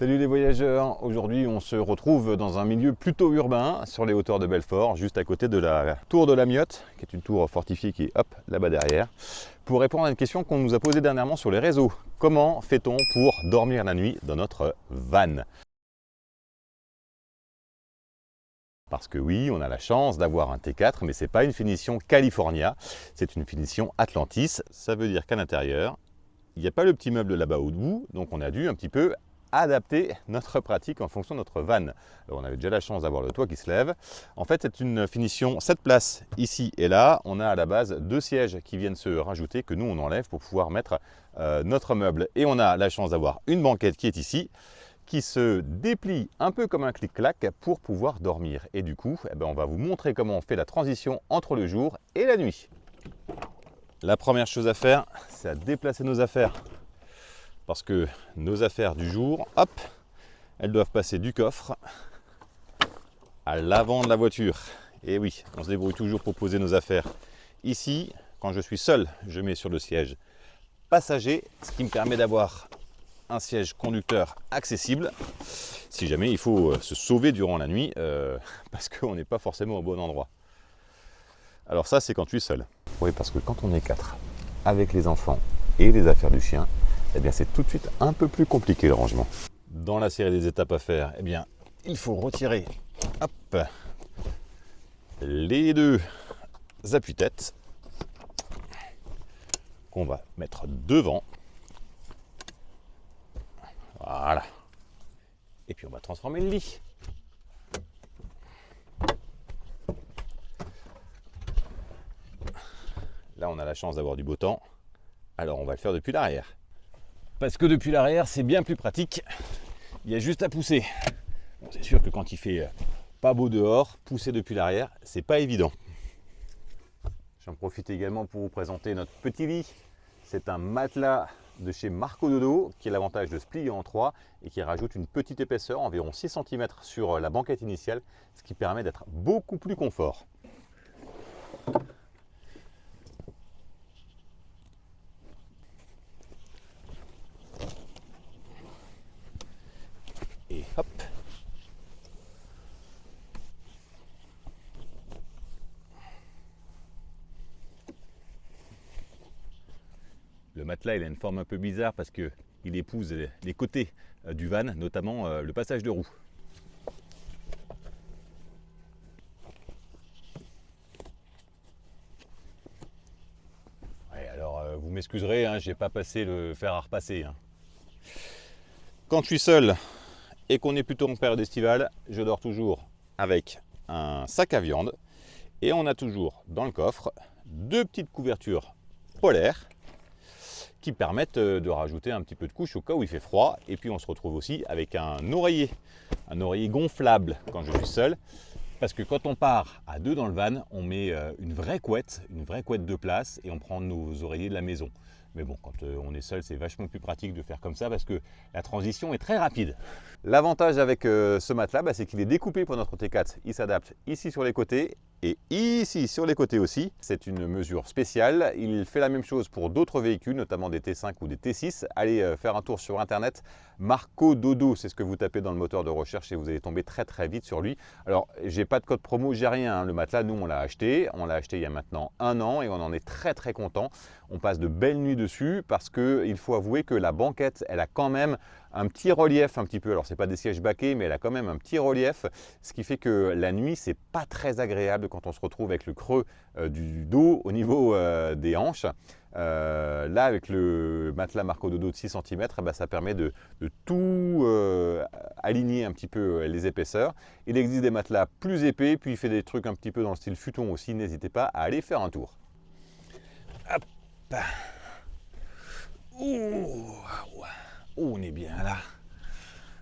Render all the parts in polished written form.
Salut les voyageurs, aujourd'hui on se retrouve dans un milieu plutôt urbain sur les hauteurs de Belfort, juste à côté de la tour de la Miotte, qui est une tour fortifiée qui est hop là-bas derrière, pour répondre à une question qu'on nous a posée dernièrement sur les réseaux. Comment fait-on pour dormir la nuit dans notre van? Parce que oui, on a la chance d'avoir un T4, mais ce n'est pas une finition California, c'est une finition Atlantis. Ça veut dire qu'à l'intérieur, il n'y a pas le petit meuble là-bas au bout, donc on a dû un petit peu adapter notre pratique en fonction de notre van. Alors, on avait déjà la chance d'avoir le toit qui se lève. En fait, c'est une finition 7 places ici et là. On a à la base 2 sièges qui viennent se rajouter, que nous on enlève pour pouvoir mettre notre meuble. Et on a la chance d'avoir une banquette qui est ici, qui se déplie un peu comme un clic-clac pour pouvoir dormir. Et du coup, on va vous montrer comment on fait la transition entre le jour et la nuit. La première chose à faire, c'est à déplacer nos affaires. Parce que nos affaires du jour, hop, elles doivent passer du coffre à l'avant de la voiture. Et oui, on se débrouille toujours pour poser nos affaires. Ici, quand je suis seul, je mets sur le siège passager, ce qui me permet d'avoir un siège conducteur accessible si jamais il faut se sauver durant la nuit parce qu'on n'est pas forcément au bon endroit. Alors ça, c'est quand tu es seul. Oui, parce que quand on est 4 avec les enfants et les affaires du chien, eh bien c'est tout de suite un peu plus compliqué le rangement. Dans la série des étapes à faire, eh bien il faut retirer hop, les 2 appuis-têtes qu'on va mettre devant. Voilà. Et puis on va transformer le lit. Là, on a la chance d'avoir du beau temps. Alors, on va le faire depuis l'arrière. Parce que depuis l'arrière, c'est bien plus pratique. Il y a juste à pousser. Bon, c'est sûr que quand il fait pas beau dehors, pousser depuis l'arrière, c'est pas évident. J'en profite également pour vous présenter notre petit lit. C'est un matelas de chez Marco Dodo qui a l'avantage de se plier en 3 et qui rajoute une petite épaisseur, environ 6 cm sur la banquette initiale, ce qui permet d'être beaucoup plus confort. Et hop. Le matelas, il a une forme un peu bizarre parce qu'il épouse les côtés du van, notamment le passage de roue. Ouais, alors, vous m'excuserez, hein, je n'ai pas passé le fer à repasser. Hein. Quand je suis seul et qu'on est plutôt en période estivale, je dors toujours avec un sac à viande et on a toujours dans le coffre 2 petites couvertures polaires qui permettent de rajouter un petit peu de couche au cas où il fait froid. Et puis on se retrouve aussi avec un oreiller gonflable quand je suis seul. Parce que quand on part à 2 dans le van, on met une vraie couette de place et on prend nos oreillers de la maison. Mais bon, quand on est seul, c'est vachement plus pratique de faire comme ça parce que la transition est très rapide. L'avantage avec ce matelas, c'est qu'il est découpé pour notre T4. Il s'adapte ici sur les côtés et ici sur les côtés aussi. C'est une mesure spéciale. Il fait la même chose pour d'autres véhicules, notamment des T5 ou des T6. Allez faire un tour sur internet. Marco Dodo, c'est ce que vous tapez dans le moteur de recherche et vous allez tomber très très vite sur lui. Alors, j'ai pas de code promo, j'ai rien. Hein. Le matelas, nous, on l'a acheté. On l'a acheté il y a maintenant 1 an et on en est très très content. On passe de belles nuits dessus parce qu'il faut avouer que la banquette, elle a quand même un petit relief un petit peu. Alors, c'est pas des sièges baquets, mais elle a quand même un petit relief, ce qui fait que la nuit, c'est pas très agréable quand on se retrouve avec le creux du dos au niveau des hanches. Là, avec le matelas Marco Dodo de 6 cm, ça permet de tout aligner un petit peu les épaisseurs. Il existe des matelas plus épais, puis il fait des trucs un petit peu dans le style futon aussi. N'hésitez pas à aller faire un tour. Hop. Ouh, on est bien là.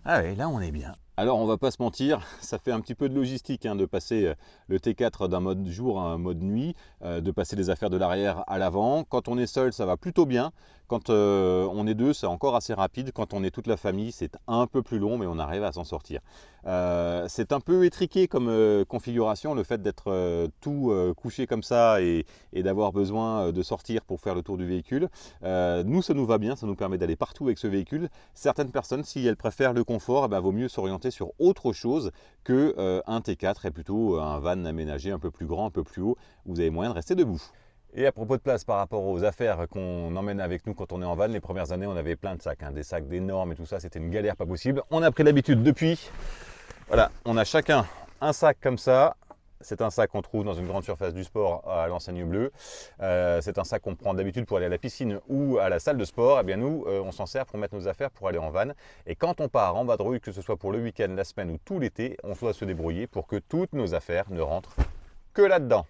Ah oui, là on est bien. Alors on va pas se mentir, ça fait un petit peu de logistique de passer le T4 d'un mode jour à un mode nuit, de passer les affaires de l'arrière à l'avant. Quand on est seul, ça va plutôt bien. Quand on est deux, c'est encore assez rapide. Quand on est toute la famille, c'est un peu plus long, mais on arrive à s'en sortir. C'est un peu étriqué comme configuration, le fait d'être tout couché comme ça et d'avoir besoin de sortir pour faire le tour du véhicule. Nous, ça nous va bien, ça nous permet d'aller partout avec ce véhicule. Certaines personnes, si elles préfèrent le confort, vaut mieux s'orienter sur autre chose que un T4 et plutôt un van aménagé un peu plus grand, un peu plus haut, où vous avez moyen de rester debout. Et à propos de place par rapport aux affaires qu'on emmène avec nous quand on est en van, les premières années on avait plein de sacs, des sacs d'énormes et tout ça, c'était une galère pas possible. On a pris l'habitude depuis, voilà, on a chacun un sac comme ça. C'est un sac qu'on trouve dans une grande surface du sport à l'enseigne bleue. C'est un sac qu'on prend d'habitude pour aller à la piscine ou à la salle de sport. Eh bien nous, on s'en sert pour mettre nos affaires pour aller en van. Et quand on part en vadrouille, que ce soit pour le week-end, la semaine ou tout l'été, on doit se débrouiller pour que toutes nos affaires ne rentrent que là-dedans.